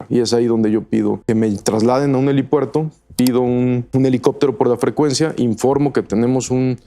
y es ahí donde yo pido que me trasladen a un helipuerto, pido un helicóptero por la frecuencia, informo que tenemos un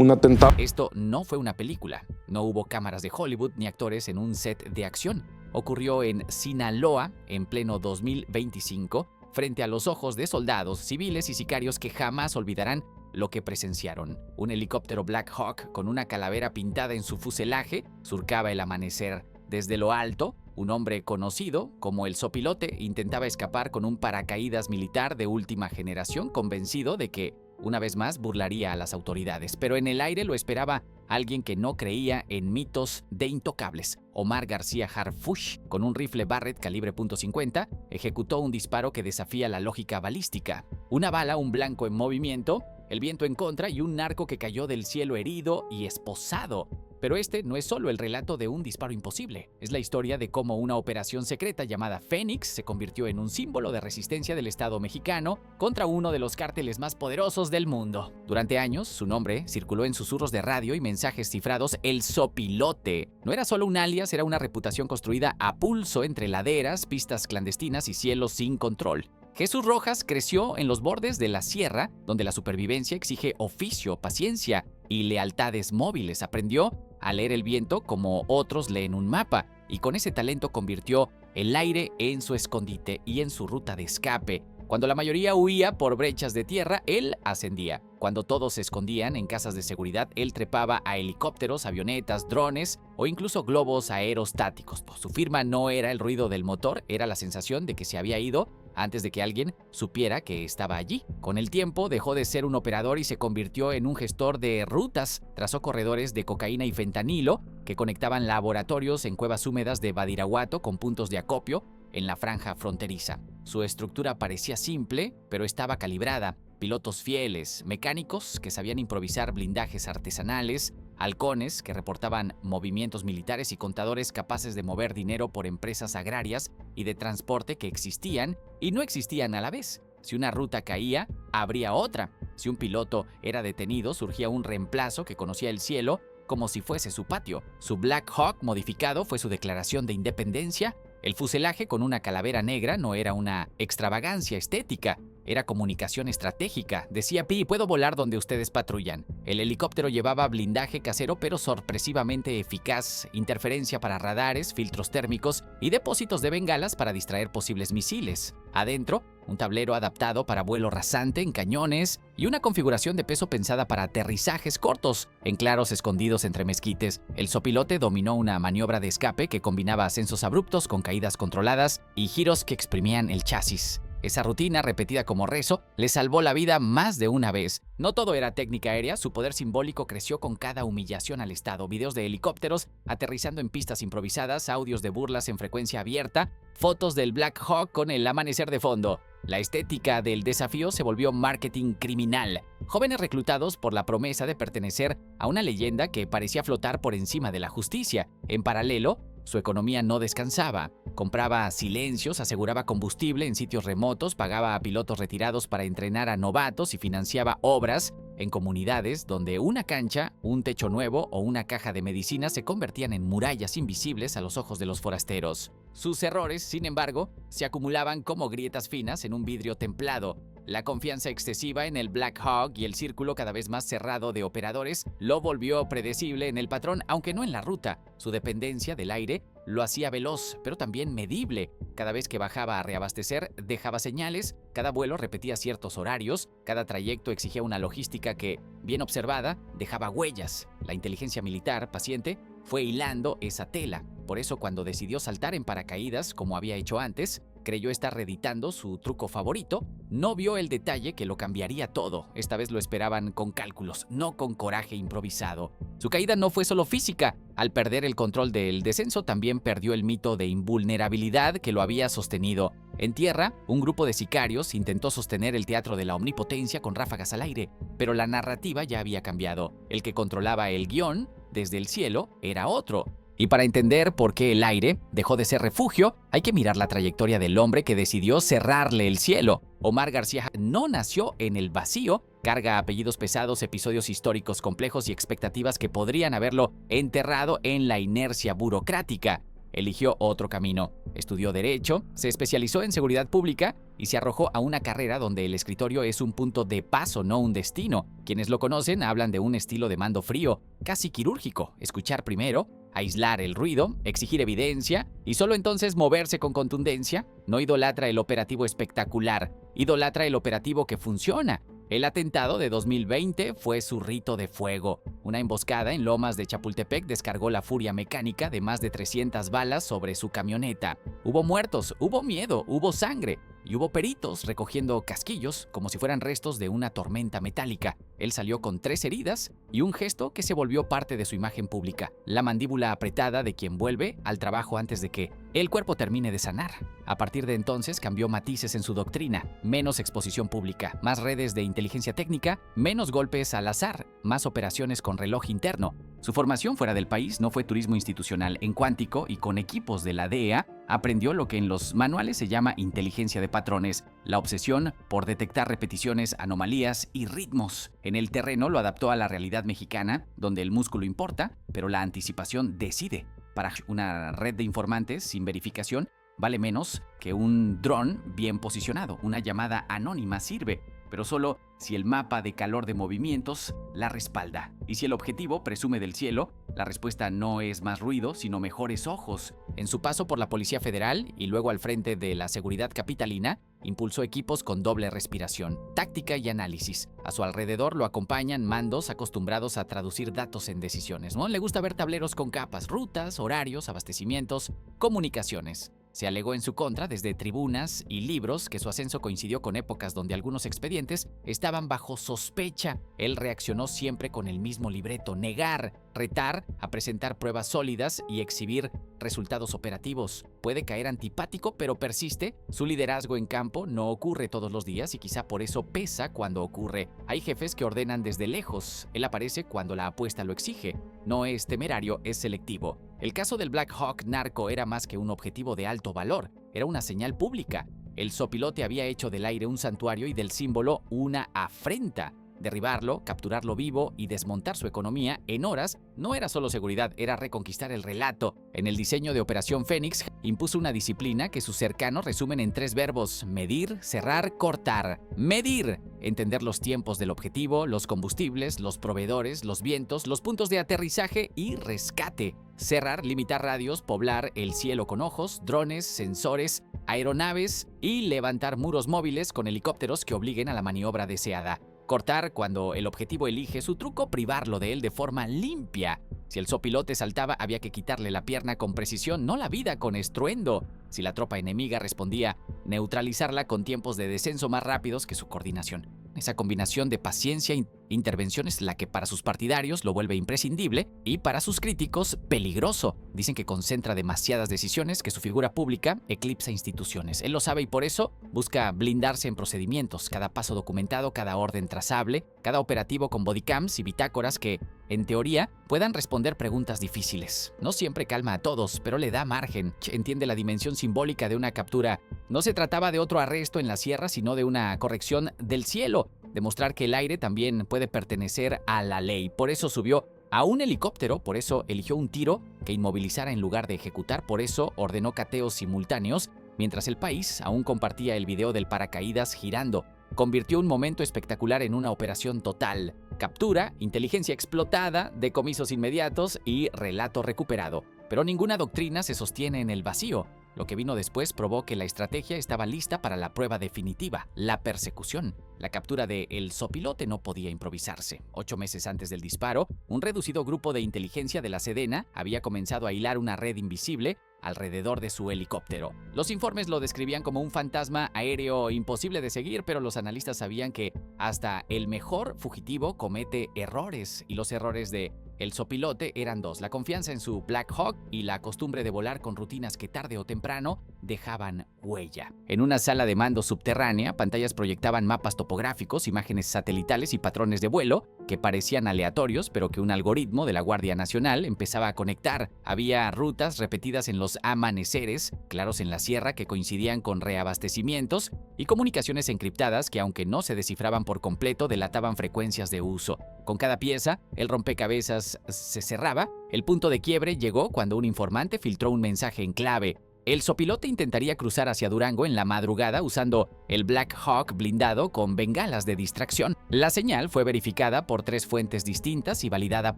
atentado. Esto no fue una película. No hubo cámaras de Hollywood ni actores en un set de acción. Ocurrió en Sinaloa, en pleno 2025, frente a los ojos de soldados, civiles y sicarios que jamás olvidarán lo que presenciaron. Un helicóptero Black Hawk con una calavera pintada en su fuselaje surcaba el amanecer. Desde lo alto, un hombre conocido como el Sopilote intentaba escapar con un paracaídas militar de última generación, convencido de que una vez más burlaría a las autoridades, pero en el aire lo esperaba alguien que no creía en mitos de intocables. Omar García Harfuch, con un rifle Barrett calibre .50, ejecutó un disparo que desafía la lógica balística. Una bala, un blanco en movimiento, el viento en contra y un narco que cayó del cielo herido y esposado. Pero este no es solo el relato de un disparo imposible. Es la historia de cómo una operación secreta llamada Fénix se convirtió en un símbolo de resistencia del Estado mexicano contra uno de los cárteles más poderosos del mundo. Durante años, su nombre circuló en susurros de radio y mensajes cifrados El Sopilote. No era solo un alias, era una reputación construida a pulso entre laderas, pistas clandestinas y cielos sin control. Jesús Rojas creció en los bordes de la sierra, donde la supervivencia exige oficio, paciencia y lealtades móviles. Aprendió a leer el viento como otros leen un mapa, y con ese talento convirtió el aire en su escondite y en su ruta de escape. Cuando la mayoría huía por brechas de tierra, él ascendía. Cuando todos se escondían en casas de seguridad, él trepaba a helicópteros, avionetas, drones o incluso globos aerostáticos. Su firma no era el ruido del motor, era la sensación de que se había ido antes de que alguien supiera que estaba allí. Con el tiempo dejó de ser un operador y se convirtió en un gestor de rutas. Trazó corredores de cocaína y fentanilo que conectaban laboratorios en cuevas húmedas de Badiraguato con puntos de acopio en la franja fronteriza. Su estructura parecía simple, pero estaba calibrada. Pilotos fieles, mecánicos que sabían improvisar blindajes artesanales, halcones que reportaban movimientos militares y contadores capaces de mover dinero por empresas agrarias y de transporte que existían y no existían a la vez. Si una ruta caía, habría otra. Si un piloto era detenido, surgía un reemplazo que conocía el cielo como si fuese su patio. Su Black Hawk modificado fue su declaración de independencia. El fuselaje con una calavera negra no era una extravagancia estética, era comunicación estratégica. Decía Pi, puedo volar donde ustedes patrullan. El helicóptero llevaba blindaje casero pero sorpresivamente eficaz, interferencia para radares, filtros térmicos y depósitos de bengalas para distraer posibles misiles. Adentro, un tablero adaptado para vuelo rasante en cañones y una configuración de peso pensada para aterrizajes cortos en claros escondidos entre mezquites. El Sopilote dominó una maniobra de escape que combinaba ascensos abruptos con caídas controladas y giros que exprimían el chasis. Esa rutina, repetida como rezo, le salvó la vida más de una vez. No todo era técnica aérea, su poder simbólico creció con cada humillación al Estado. Videos de helicópteros aterrizando en pistas improvisadas, audios de burlas en frecuencia abierta, fotos del Black Hawk con el amanecer de fondo. La estética del desafío se volvió marketing criminal. Jóvenes reclutados por la promesa de pertenecer a una leyenda que parecía flotar por encima de la justicia. En paralelo, su economía no descansaba. Compraba silencios, aseguraba combustible en sitios remotos, pagaba a pilotos retirados para entrenar a novatos y financiaba obras en comunidades donde una cancha, un techo nuevo o una caja de medicinas se convertían en murallas invisibles a los ojos de los forasteros. Sus errores, sin embargo, se acumulaban como grietas finas en un vidrio templado. La confianza excesiva en el Black Hawk y el círculo cada vez más cerrado de operadores lo volvió predecible en el patrón, aunque no en la ruta. Su dependencia del aire lo hacía veloz, pero también medible. Cada vez que bajaba a reabastecer, dejaba señales, cada vuelo repetía ciertos horarios, cada trayecto exigía una logística que, bien observada, dejaba huellas. La inteligencia militar, paciente, fue hilando esa tela. Por eso, cuando decidió saltar en paracaídas, como había hecho antes, creyó estar reeditando su truco favorito, no vio el detalle que lo cambiaría todo. Esta vez lo esperaban con cálculos, no con coraje improvisado. Su caída no fue solo física. Al perder el control del descenso, también perdió el mito de invulnerabilidad que lo había sostenido. En tierra, un grupo de sicarios intentó sostener el teatro de la omnipotencia con ráfagas al aire, pero la narrativa ya había cambiado. El que controlaba el guión desde el cielo era otro. Y para entender por qué el aire dejó de ser refugio, hay que mirar la trayectoria del hombre que decidió cerrarle el cielo. Omar García no nació en el vacío, carga apellidos pesados, episodios históricos complejos y expectativas que podrían haberlo enterrado en la inercia burocrática. eligió otro camino. Estudió Derecho, se especializó en seguridad pública y se arrojó a una carrera donde el escritorio es un punto de paso, no un destino. Quienes lo conocen hablan de un estilo de mando frío, casi quirúrgico: escuchar primero, aislar el ruido, exigir evidencia y solo entonces moverse con contundencia. No idolatra el operativo espectacular, idolatra el operativo que funciona. El atentado de 2020 fue su rito de fuego. Una emboscada en Lomas de Chapultepec descargó la furia mecánica de más de 300 balas sobre su camioneta. Hubo muertos, hubo miedo, hubo sangre y hubo peritos recogiendo casquillos como si fueran restos de una tormenta metálica. Él salió con 3 heridas y un gesto que se volvió parte de su imagen pública: la mandíbula apretada de quien vuelve al trabajo antes de que el cuerpo termine de sanar. A partir de entonces cambió matices en su doctrina: menos exposición pública, más redes de inteligencia técnica, menos golpes al azar, más operaciones con reloj interno. Su formación fuera del país no fue turismo institucional. En Cuántico y con equipos de la DEA aprendió lo que en los manuales se llama inteligencia de patrones, la obsesión por detectar repeticiones, anomalías y ritmos. En el terreno lo adaptó a la realidad mexicana, donde el músculo importa, pero la anticipación decide. Para una red de informantes sin verificación vale menos que un dron bien posicionado. Una llamada anónima sirve, pero solo si el mapa de calor de movimientos la respalda. Y si el objetivo presume del cielo, la respuesta no es más ruido, sino mejores ojos. En su paso por la Policía Federal y luego al frente de la seguridad capitalina, impulsó equipos con doble respiración, táctica y análisis. A su alrededor lo acompañan mandos acostumbrados a traducir datos en decisiones, ¿no? Le gusta ver tableros con capas, rutas, horarios, abastecimientos, comunicaciones. Se alegó en su contra desde tribunas y libros que su ascenso coincidió con épocas donde algunos expedientes estaban bajo sospecha. Él reaccionó siempre con el mismo libreto: negar, retar a presentar pruebas sólidas y exhibir resultados operativos. Puede caer antipático, pero persiste. Su liderazgo en campo no ocurre todos los días y quizá por eso pesa cuando ocurre. Hay jefes que ordenan desde lejos. Él aparece cuando la apuesta lo exige. No es temerario, es selectivo. El caso del Black Hawk narco era más que un objetivo de alto valor, era una señal pública. El sopilote había hecho del aire un santuario y del símbolo una afrenta. Derribarlo, capturarlo vivo y desmontar su economía en horas no era solo seguridad, era reconquistar el relato. En el diseño de Operación Fénix impuso una disciplina que sus cercanos resumen en 3 verbos: medir, cerrar, cortar. Medir: entender los tiempos del objetivo, los combustibles, los proveedores, los vientos, los puntos de aterrizaje y rescate. Cerrar: limitar radios, poblar el cielo con ojos, drones, sensores, aeronaves y levantar muros móviles con helicópteros que obliguen a la maniobra deseada. Cortar: cuando el objetivo elige su truco, privarlo de él de forma limpia. Si el sopilote saltaba, había que quitarle la pierna con precisión, no la vida con estruendo. Si la tropa enemiga respondía, neutralizarla con tiempos de descenso más rápidos que su coordinación. Esa combinación de paciencia e intervención es la que para sus partidarios lo vuelve imprescindible y para sus críticos peligroso. Dicen que concentra demasiadas decisiones, que su figura pública eclipsa instituciones. Él lo sabe y por eso busca blindarse en procedimientos, cada paso documentado, cada orden trazable, cada operativo con bodycams y bitácoras que, en teoría, puedan responder preguntas difíciles. No siempre calma a todos, pero le da margen. Entiende la dimensión simbólica de una captura. No se trataba de otro arresto en la sierra, sino de una corrección del cielo. Demostrar que el aire también puede pertenecer a la ley. Por eso subió a un helicóptero, por eso eligió un tiro que inmovilizara en lugar de ejecutar, por eso ordenó cateos simultáneos, mientras el país aún compartía el video del paracaídas girando. Convirtió un momento espectacular en una operación total. Captura, inteligencia explotada, decomisos inmediatos y relato recuperado. Pero ninguna doctrina se sostiene en el vacío. Lo que vino después probó que la estrategia estaba lista para la prueba definitiva, la persecución. La captura de El Sopilote no podía improvisarse. 8 meses antes del disparo, un reducido grupo de inteligencia de la Sedena había comenzado a hilar una red invisible alrededor de su helicóptero. Los informes lo describían como un fantasma aéreo imposible de seguir, pero los analistas sabían que hasta el mejor fugitivo comete errores, y los errores de El Sopilote eran 2: la confianza en su Black Hawk y la costumbre de volar con rutinas que tarde o temprano dejaban huella. En una sala de mando subterránea, pantallas proyectaban mapas topográficos, imágenes satelitales y patrones de vuelo que parecían aleatorios, pero que un algoritmo de la Guardia Nacional empezaba a conectar. Había rutas repetidas en los amaneceres, claros en la sierra que coincidían con reabastecimientos y comunicaciones encriptadas que, aunque no se descifraban por completo, delataban frecuencias de uso. Con cada pieza, el rompecabezas se cerraba. El punto de quiebre llegó cuando un informante filtró un mensaje en clave. El sopilote intentaría cruzar hacia Durango en la madrugada usando el Black Hawk blindado con bengalas de distracción. La señal fue verificada por 3 fuentes distintas y validada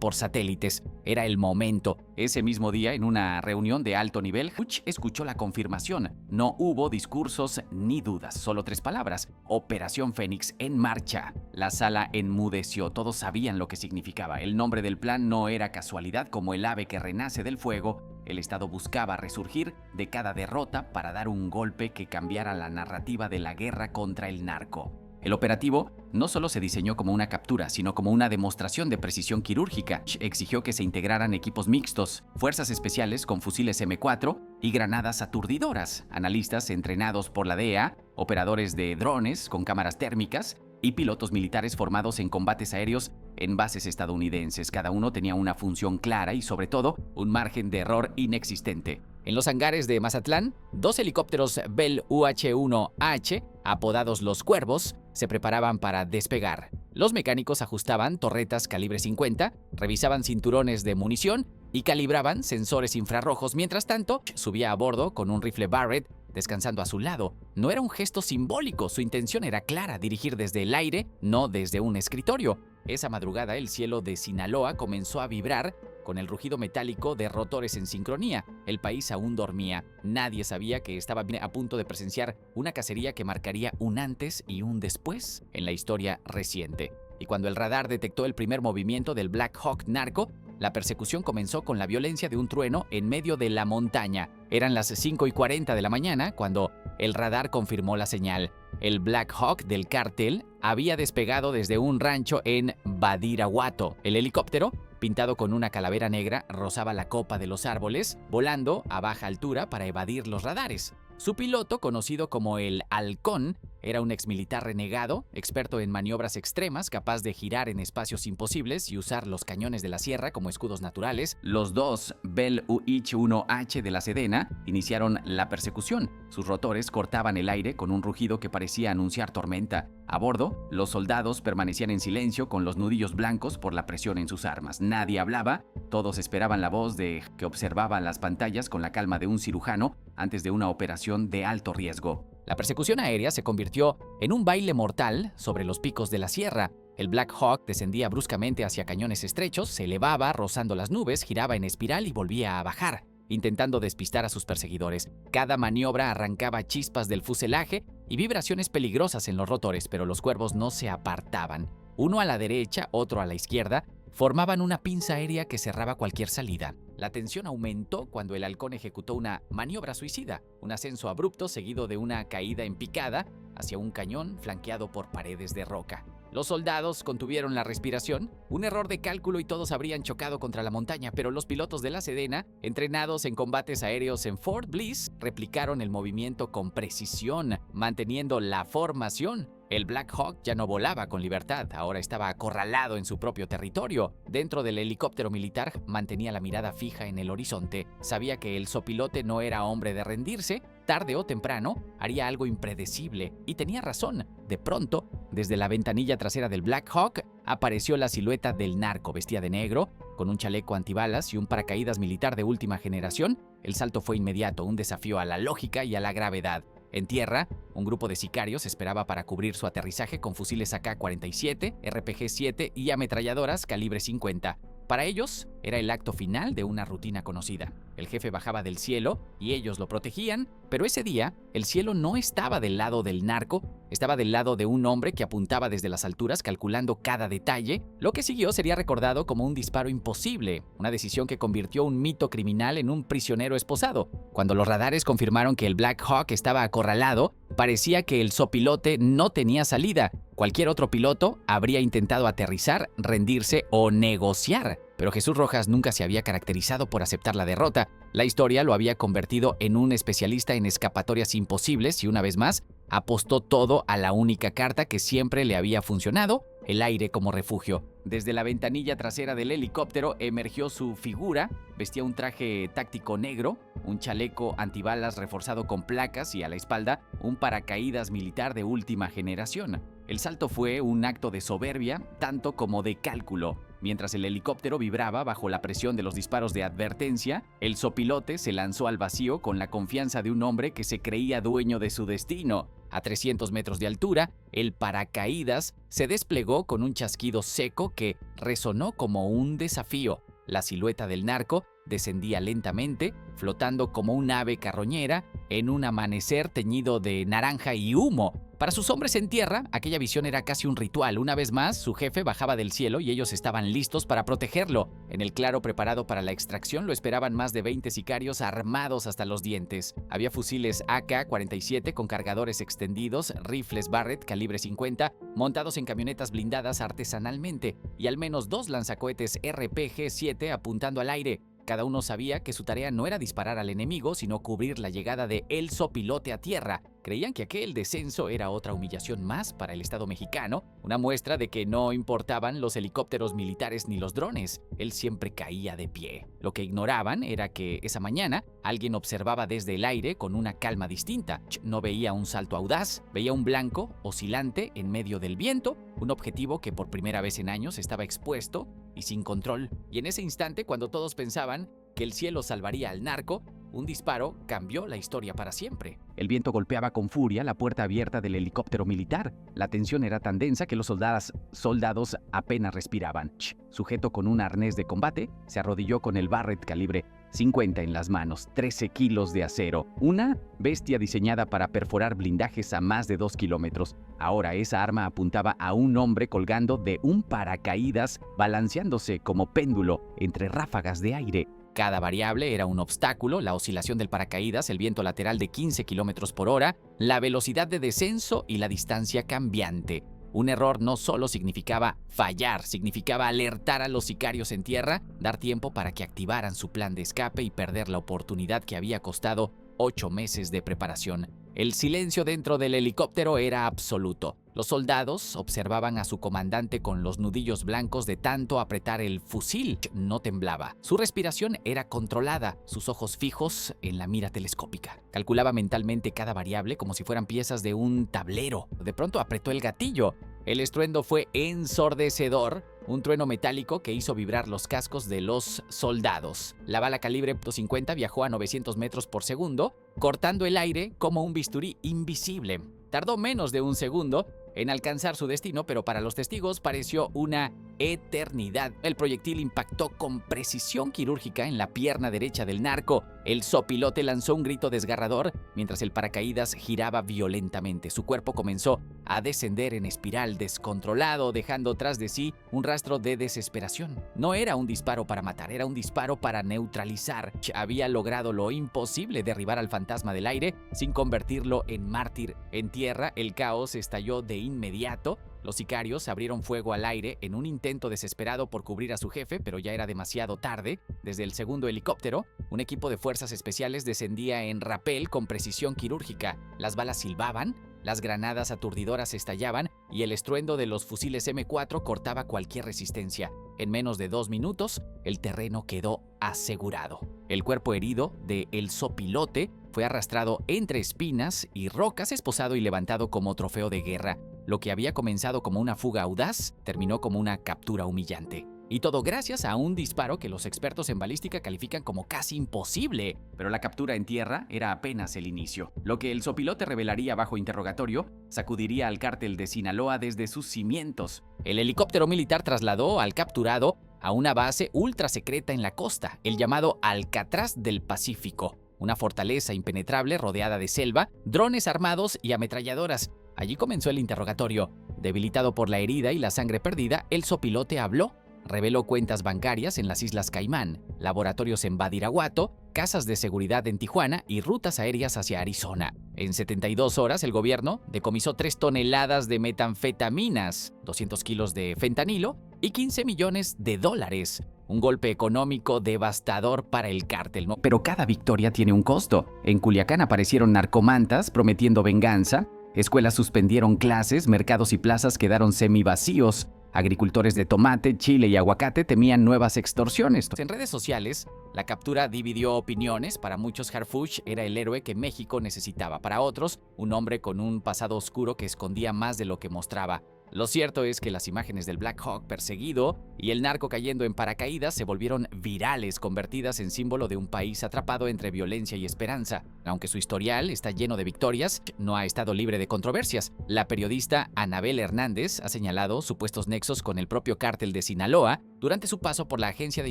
por satélites. Era el momento. Ese mismo día, en una reunión de alto nivel, Hutch escuchó la confirmación. No hubo discursos ni dudas, solo 3 palabras. Operación Fénix en marcha. La sala enmudeció, todos sabían lo que significaba. El nombre del plan no era casualidad, como el ave que renace del fuego. El Estado buscaba resurgir de cada derrota para dar un golpe que cambiara la narrativa de la guerra contra el narco. El operativo no solo se diseñó como una captura, sino como una demostración de precisión quirúrgica. Exigió que se integraran equipos mixtos, fuerzas especiales con fusiles M4 y granadas aturdidoras, analistas entrenados por la DEA, operadores de drones con cámaras térmicas y pilotos militares formados en combates aéreos en bases estadounidenses. Cada uno tenía una función clara y, sobre todo, un margen de error inexistente. En los hangares de Mazatlán, 2 helicópteros Bell UH-1H, apodados Los Cuervos, se preparaban para despegar. Los mecánicos ajustaban torretas calibre 50, revisaban cinturones de munición y calibraban sensores infrarrojos. Mientras tanto, subía a bordo con un rifle Barrett descansando a su lado. No era un gesto simbólico, su intención era clara: dirigir desde el aire, no desde un escritorio. Esa madrugada, el cielo de Sinaloa comenzó a vibrar con el rugido metálico de rotores en sincronía. El país aún dormía. Nadie sabía que estaba a punto de presenciar una cacería que marcaría un antes y un después en la historia reciente. Y cuando el radar detectó el primer movimiento del Black Hawk narco, la persecución comenzó con la violencia de un trueno en medio de la montaña. Eran las 5:40 de la mañana cuando el radar confirmó la señal. El Black Hawk del cártel había despegado desde un rancho en Badiraguato. El helicóptero, pintado con una calavera negra, rozaba la copa de los árboles, volando a baja altura para evadir los radares. Su piloto, conocido como el Halcón, era un exmilitar renegado, experto en maniobras extremas, capaz de girar en espacios imposibles y usar los cañones de la sierra como escudos naturales. Los 2 Bell UH-1H de la Sedena iniciaron la persecución. Sus rotores cortaban el aire con un rugido que parecía anunciar tormenta. A bordo, los soldados permanecían en silencio con los nudillos blancos por la presión en sus armas. Nadie hablaba, todos esperaban la voz de que observaba las pantallas con la calma de un cirujano antes de una operación de alto riesgo. La persecución aérea se convirtió en un baile mortal sobre los picos de la sierra. El Black Hawk descendía bruscamente hacia cañones estrechos, se elevaba rozando las nubes, giraba en espiral y volvía a bajar, intentando despistar a sus perseguidores. Cada maniobra arrancaba chispas del fuselaje y vibraciones peligrosas en los rotores, pero los cuervos no se apartaban. Uno a la derecha, otro a la izquierda, formaban una pinza aérea que cerraba cualquier salida. La tensión aumentó cuando el Halcón ejecutó una maniobra suicida, un ascenso abrupto seguido de una caída en picada hacia un cañón flanqueado por paredes de roca. Los soldados contuvieron la respiración, un error de cálculo y todos habrían chocado contra la montaña, pero los pilotos de la Sedena, entrenados en combates aéreos en Fort Bliss, replicaron el movimiento con precisión, manteniendo la formación. El Black Hawk ya no volaba con libertad, ahora estaba acorralado en su propio territorio. Dentro del helicóptero militar mantenía la mirada fija en el horizonte. Sabía que el sopilote no era hombre de rendirse, tarde o temprano haría algo impredecible, y tenía razón. De pronto, desde la ventanilla trasera del Black Hawk, apareció la silueta del narco, vestida de negro, con un chaleco antibalas y un paracaídas militar de última generación. El salto fue inmediato, un desafío a la lógica y a la gravedad. En tierra, un grupo de sicarios esperaba para cubrir su aterrizaje con fusiles AK-47, RPG-7 y ametralladoras calibre 50. Para ellos, era el acto final de una rutina conocida. El jefe bajaba del cielo y ellos lo protegían, pero ese día, el cielo no estaba del lado del narco, estaba del lado de un hombre que apuntaba desde las alturas calculando cada detalle. Lo que siguió sería recordado como un disparo imposible, una decisión que convirtió un mito criminal en un prisionero esposado. Cuando los radares confirmaron que el Black Hawk estaba acorralado, parecía que el sopilote no tenía salida. Cualquier otro piloto habría intentado aterrizar, rendirse o negociar. Pero Jesús Rojas nunca se había caracterizado por aceptar la derrota. La historia lo había convertido en un especialista en escapatorias imposibles y, una vez más, apostó todo a la única carta que siempre le había funcionado: el aire como refugio. Desde la ventanilla trasera del helicóptero emergió su figura. Vestía un traje táctico negro, un chaleco antibalas reforzado con placas y a la espalda un paracaídas militar de última generación. El salto fue un acto de soberbia, tanto como de cálculo. Mientras el helicóptero vibraba bajo la presión de los disparos de advertencia, el zopilote se lanzó al vacío con la confianza de un hombre que se creía dueño de su destino. A 300 metros de altura, el paracaídas se desplegó con un chasquido seco que resonó como un desafío. La silueta del narco descendía lentamente, flotando como un ave carroñera en un amanecer teñido de naranja y humo. Para sus hombres en tierra, aquella visión era casi un ritual. Una vez más, su jefe bajaba del cielo y ellos estaban listos para protegerlo. En el claro preparado para la extracción lo esperaban más de 20 sicarios armados hasta los dientes. Había fusiles AK-47 con cargadores extendidos, rifles Barrett calibre 50, montados en camionetas blindadas artesanalmente, y al menos 2 lanzacohetes RPG-7 apuntando al aire. Cada uno sabía que su tarea no era disparar al enemigo, sino cubrir la llegada de el zopilote a tierra. Creían que aquel descenso era otra humillación más para el Estado mexicano, una muestra de que no importaban los helicópteros militares ni los drones. Él siempre caía de pie. Lo que ignoraban era que esa mañana alguien observaba desde el aire con una calma distinta. No veía un salto audaz, veía un blanco oscilante en medio del viento, un objetivo que por primera vez en años estaba expuesto y sin control. Y en ese instante, cuando todos pensaban que el cielo salvaría al narco, un disparo cambió la historia para siempre. El viento golpeaba con furia la puerta abierta del helicóptero militar. La tensión era tan densa que los soldados apenas respiraban. Sujeto con un arnés de combate, se arrodilló con el Barrett calibre 50 en las manos, 13 kilos de acero. Una bestia diseñada para perforar blindajes a más de 2 kilómetros. Ahora esa arma apuntaba a un hombre colgando de un paracaídas, balanceándose como péndulo entre ráfagas de aire. Cada variable era un obstáculo: la oscilación del paracaídas, el viento lateral de 15 kilómetros por hora, la velocidad de descenso y la distancia cambiante. Un error no solo significaba fallar, significaba alertar a los sicarios en tierra, dar tiempo para que activaran su plan de escape y perder la oportunidad que había costado 8 meses de preparación. El silencio dentro del helicóptero era absoluto. Los soldados observaban a su comandante con los nudillos blancos de tanto apretar el fusil. No temblaba. Su respiración era controlada, sus ojos fijos en la mira telescópica. Calculaba mentalmente cada variable como si fueran piezas de un tablero. De pronto apretó el gatillo. El estruendo fue ensordecedor, un trueno metálico que hizo vibrar los cascos de los soldados. La bala calibre .50 viajó a 900 metros por segundo, cortando el aire como un bisturí invisible. Tardó menos de un segundo en alcanzar su destino, pero para los testigos pareció una eternidad. El proyectil impactó con precisión quirúrgica en la pierna derecha del narco. El zopilote lanzó un grito desgarrador mientras el paracaídas giraba violentamente. Su cuerpo comenzó a descender en espiral descontrolado, dejando tras de sí un rastro de desesperación. No era un disparo para matar, era un disparo para neutralizar. Había logrado lo imposible: derribar al fantasma del aire sin convertirlo en mártir. En tierra, el caos estalló de inmediato. Los sicarios abrieron fuego al aire en un intento desesperado por cubrir a su jefe, pero ya era demasiado tarde. Desde el segundo helicóptero, un equipo de fuerzas especiales descendía en rapel con precisión quirúrgica. Las balas silbaban, las granadas aturdidoras estallaban y el estruendo de los fusiles M4 cortaba cualquier resistencia. En menos de 2 minutos, el terreno quedó asegurado. El cuerpo herido de el zopilote fue arrastrado entre espinas y rocas, esposado y levantado como trofeo de guerra. Lo que había comenzado como una fuga audaz terminó como una captura humillante. Y todo gracias a un disparo que los expertos en balística califican como casi imposible. Pero la captura en tierra era apenas el inicio. Lo que el zopilote revelaría bajo interrogatorio sacudiría al cártel de Sinaloa desde sus cimientos. El helicóptero militar trasladó al capturado a una base ultra secreta en la costa, el llamado Alcatraz del Pacífico. Una fortaleza impenetrable rodeada de selva, drones armados y ametralladoras. Allí comenzó el interrogatorio. Debilitado por la herida y la sangre perdida, el zopilote habló. Reveló cuentas bancarias en las Islas Caimán, laboratorios en Badiraguato, casas de seguridad en Tijuana y rutas aéreas hacia Arizona. En 72 horas, el gobierno decomisó 3 toneladas de metanfetaminas, 200 kilos de fentanilo y 15 millones de dólares. Un golpe económico devastador para el cártel, ¿no? Pero cada victoria tiene un costo. En Culiacán aparecieron narcomantas prometiendo venganza, escuelas suspendieron clases, mercados y plazas quedaron semivacíos. Agricultores de tomate, chile y aguacate temían nuevas extorsiones. En redes sociales, la captura dividió opiniones. Para muchos, Harfuch era el héroe que México necesitaba. Para otros, un hombre con un pasado oscuro que escondía más de lo que mostraba. Lo cierto es que las imágenes del Black Hawk perseguido y el narco cayendo en paracaídas se volvieron virales, convertidas en símbolo de un país atrapado entre violencia y esperanza. Aunque su historial está lleno de victorias, no ha estado libre de controversias. La periodista Anabel Hernández ha señalado supuestos nexos con el propio cártel de Sinaloa durante su paso por la Agencia de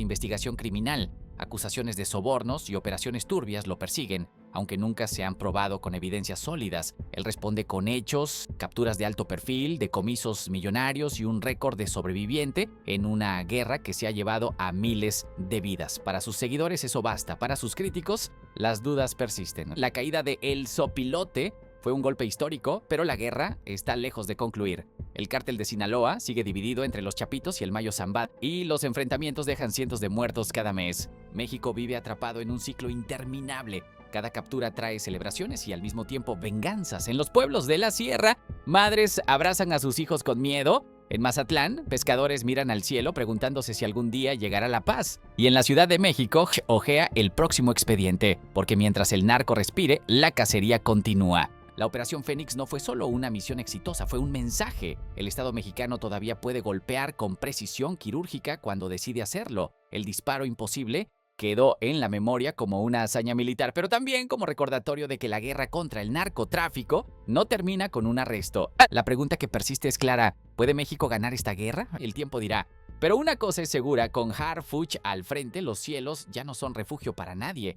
Investigación Criminal. Acusaciones de sobornos y operaciones turbias lo persiguen, aunque nunca se han probado con evidencias sólidas. Él responde con hechos, capturas de alto perfil, decomisos millonarios y un récord de sobreviviente en una guerra que se ha llevado a miles de vidas. Para sus seguidores eso basta, para sus críticos las dudas persisten. La caída de El Sopilote fue un golpe histórico, pero la guerra está lejos de concluir. El cártel de Sinaloa sigue dividido entre los Chapitos y el Mayo Zambada, y los enfrentamientos dejan cientos de muertos cada mes. México vive atrapado en un ciclo interminable. Cada captura trae celebraciones y al mismo tiempo venganzas. En los pueblos de la sierra, madres abrazan a sus hijos con miedo. En Mazatlán, pescadores miran al cielo preguntándose si algún día llegará la paz. Y en la Ciudad de México, ojea el próximo expediente, porque mientras el narco respire, la cacería continúa. La Operación Fénix no fue solo una misión exitosa, fue un mensaje. El Estado mexicano todavía puede golpear con precisión quirúrgica cuando decide hacerlo. El disparo imposible quedó en la memoria como una hazaña militar, pero también como recordatorio de que la guerra contra el narcotráfico no termina con un arresto. La pregunta que persiste es clara: ¿puede México ganar esta guerra? El tiempo dirá. Pero una cosa es segura, con Harfuch al frente, los cielos ya no son refugio para nadie.